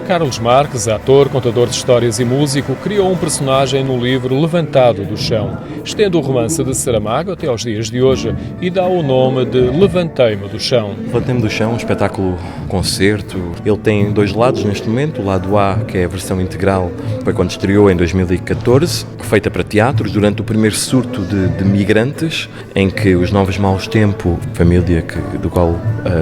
Carlos Marques, ator, contador de histórias e músico, criou um personagem no livro Levantado do Chão. Estende o romance de Saramago até aos dias de hoje e dá o nome de Levantei-me do Chão. Levantei-me do Chão, um espetáculo concerto. Ele tem dois lados neste momento. O lado A, que é a versão integral, foi quando estreou em 2014, feita para teatros, durante o primeiro surto de migrantes, em que os Novos Maus Tempo, família do qual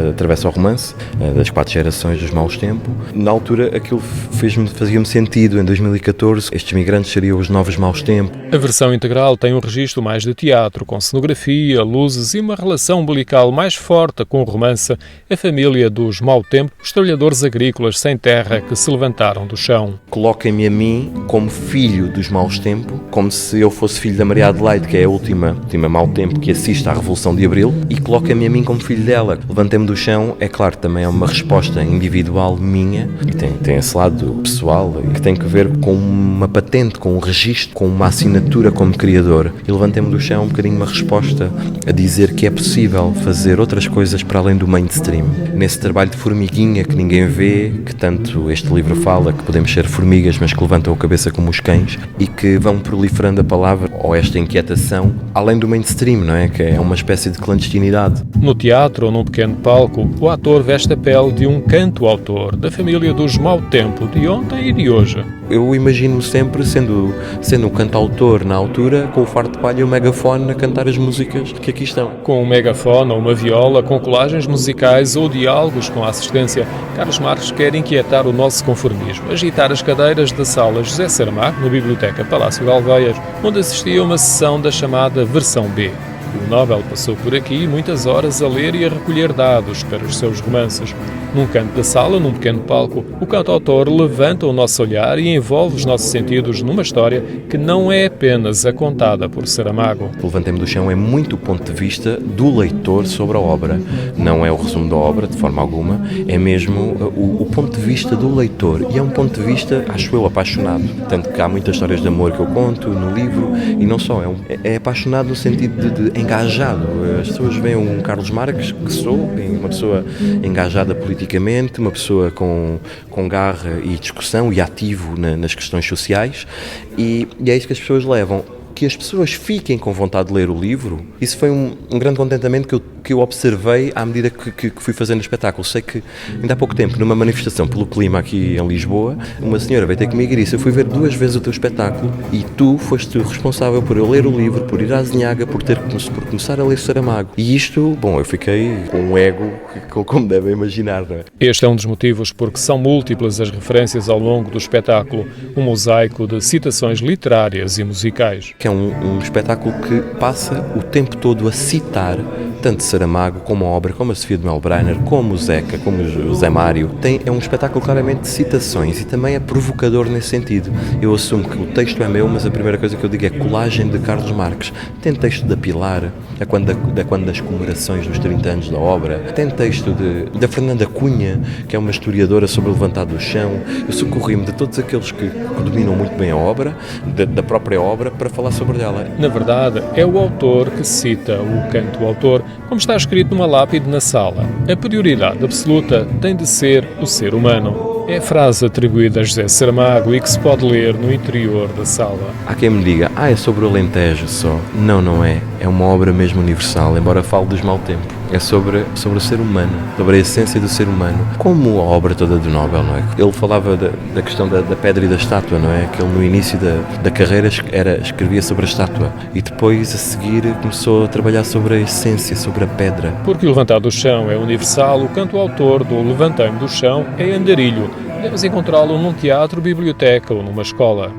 atravessa o romance, das 4 gerações dos Maus Tempo, na altura aquilo fazia-me sentido. Em 2014, estes migrantes seriam os Novos Maus Tempo. A versão integral tem um registro mais de teatro, com cenografia, luzes e uma relação umbilical mais forte com o romance, a família dos Mau Tempo, os trabalhadores agrícolas sem terra que se levantaram do chão. Coloquem-me a mim como filho dos Maus Tempo, como se eu fosse filho da Maria Adelaide, que é a última Mau Tempo que assiste à Revolução de Abril, e coloquem-me a mim como filho dela. Levantei-me do chão, é claro, também é uma resposta individual minha, e tem esse lado pessoal, que tem que ver com uma patente, com um registro, com uma assinatura como criador. E levantei-me do chão um bocadinho uma resposta a dizer que é possível fazer outras coisas para além do mainstream. Nesse trabalho de formiguinha que ninguém vê, que tanto este livro fala, que podemos ser formigas, mas que levantam a cabeça como os cães, e que vão proliferando a palavra, ou esta inquietação, além do mainstream, não é? Que é uma espécie de clandestinidade. No teatro ou num pequeno palco, o ator veste a pele de um canto-autor, da família dos Mau Tempo, de ontem e de hoje. Eu imagino-me sempre sendo um cantautor na altura, com o fardo de palha e o megafone a cantar as músicas que aqui estão. Com um megafone ou uma viola, com colagens musicais ou diálogos com a assistência, Carlos Marques quer inquietar o nosso conformismo, agitar as cadeiras da sala José Saramago, na Biblioteca Palácio de Alveias, onde assistia a uma sessão da chamada Versão B. O Nobel passou por aqui muitas horas a ler e a recolher dados para os seus romances. Num canto da sala, num pequeno palco, o cantautor levanta o nosso olhar e envolve os nossos sentidos numa história que não é apenas a contada por Saramago. Levantei-me do chão é muito o ponto de vista do leitor sobre a obra. Não é o resumo da obra, de forma alguma, é mesmo o ponto de vista do leitor. E é um ponto de vista, acho eu, apaixonado. Tanto que há muitas histórias de amor que eu conto no livro, e não só, é apaixonado no sentido de engajado. As pessoas veem um Carlos Marques, que sou, uma pessoa engajada politicamente, uma pessoa com garra e discussão e ativo nas questões sociais, e é isso que as pessoas levam. Que as pessoas fiquem com vontade de ler o livro, isso foi um grande contentamento que eu observei à medida que fui fazendo o espetáculo. Sei que ainda há pouco tempo, numa manifestação pelo clima aqui em Lisboa, uma senhora veio ter comigo e disse: eu fui ver 2 vezes o teu espetáculo e tu foste responsável por eu ler o livro, por ir à Azinhaga, por começar a ler Saramago. E isto, bom, eu fiquei com um ego, como devem imaginar, não é? Este é um dos motivos porque são múltiplas as referências ao longo do espetáculo, um mosaico de citações literárias e musicais. Que é um espetáculo que passa o tempo todo a citar tanto Saramago como a obra, como a Sofia de Melbrenner, como o Zeca, como o Zé Mário. É um espetáculo claramente de citações e também é provocador nesse sentido. Eu assumo que o texto é meu, mas a primeira coisa que eu digo é colagem de Carlos Marques. Tem texto da Pilar, quando das comemorações dos 30 anos da obra. Tem texto da Fernanda Cunha, que é uma historiadora sobre o Levantado do Chão. Eu socorri-me de todos aqueles que dominam muito bem a obra, da própria obra, para falar sobre ela. Na verdade, é o autor que cita o canto-autor, como está escrito numa lápide na sala. A prioridade absoluta tem de ser o ser humano. É a frase atribuída a José Saramago e que se pode ler no interior da sala. Há quem me diga: é sobre o Alentejo só. Não é. É uma obra mesmo universal, embora fale dos Mau Tempo. É sobre o ser humano, sobre a essência do ser humano, como a obra toda do Nobel, não é? Ele falava da questão da pedra e da estátua, não é? Que ele no início da carreira escrevia sobre a estátua e depois a seguir começou a trabalhar sobre a essência, sobre a pedra. Porque o Levantado do Chão é universal, o canto-autor do Levantei-me do Chão é andarilho. Podemos encontrá-lo num teatro, biblioteca ou numa escola.